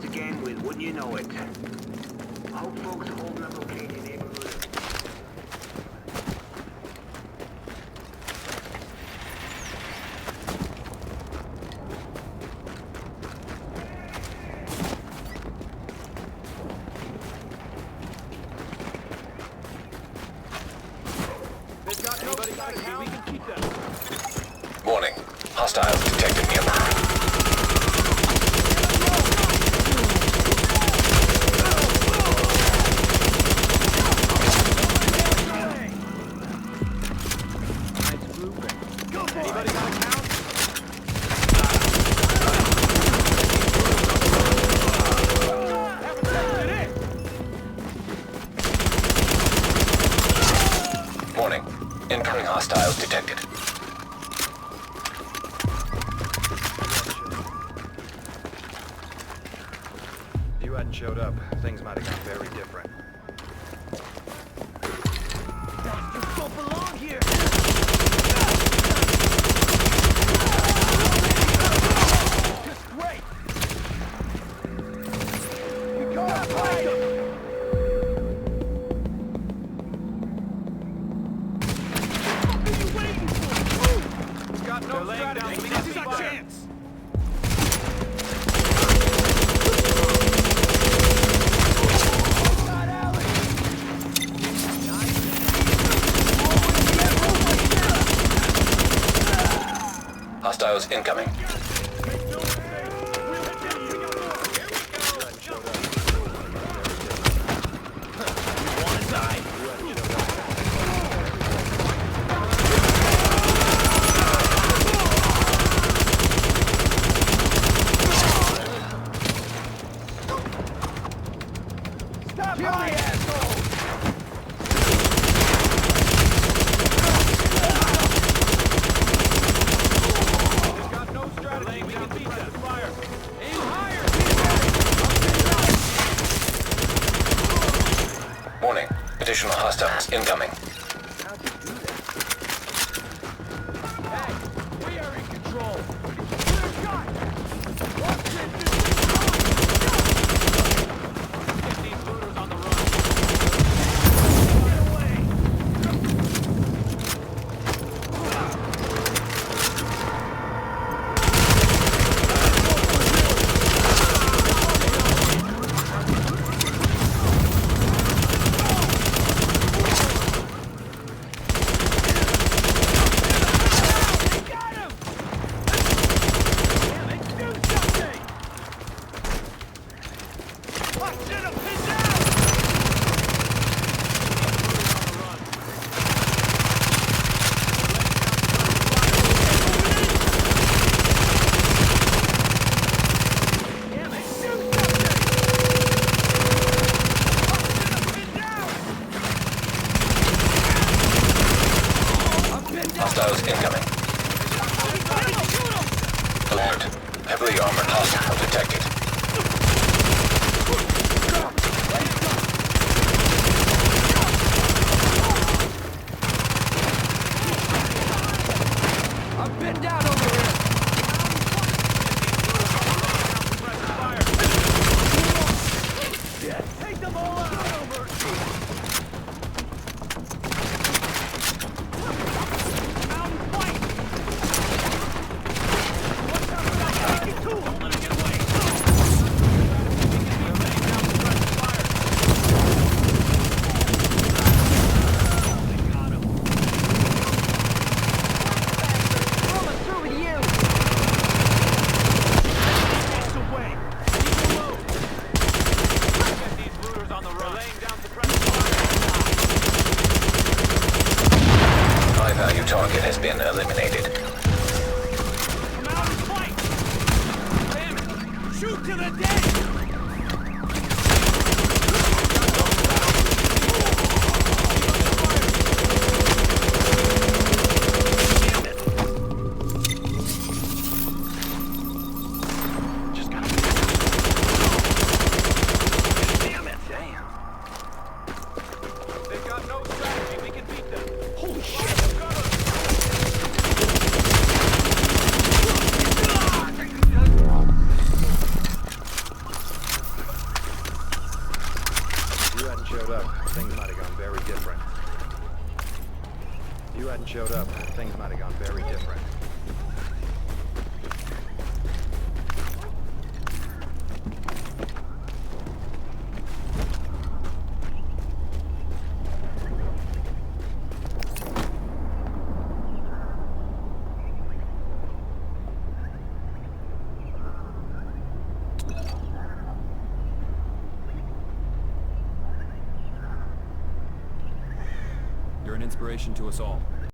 once again with Wouldn't You Know It. Hope folks are holding up okay in your neighborhood. Warning. Hostiles detected nearby. Warning. Incoming hostiles detected. If you hadn't showed up, things might have gone very different. You don't belong here! Just great! We gotta fight him! What are you waiting for? We've got no strategy. This is our chance! Hostiles incoming. Stop my asshole! Warning. Additional hostiles incoming. Hey, we are in control! Clear shot! Get these looters on the run! Get away! Got him! Damn it, do something! I should have pinned down! Damn it, do something! I'm pinned down! Hostiles incoming. Alert. Heavily armored hostile detected. I'm pinned down over here! Take them all out! Mountain fight! Watch out for that guy! Don't let him get away! Got him! Rolling through with you! Gets away! Keep low! Get these looters on the run! Laying down suppressive fire! High-value target has been eliminated. Come out and fight! Damn it! Shoot to the dead! Just gotta... Damn it! Damn! They've got no strategy. We can beat them. Holy shit! If you hadn't showed up, things might have gone very different. You're an inspiration to us all.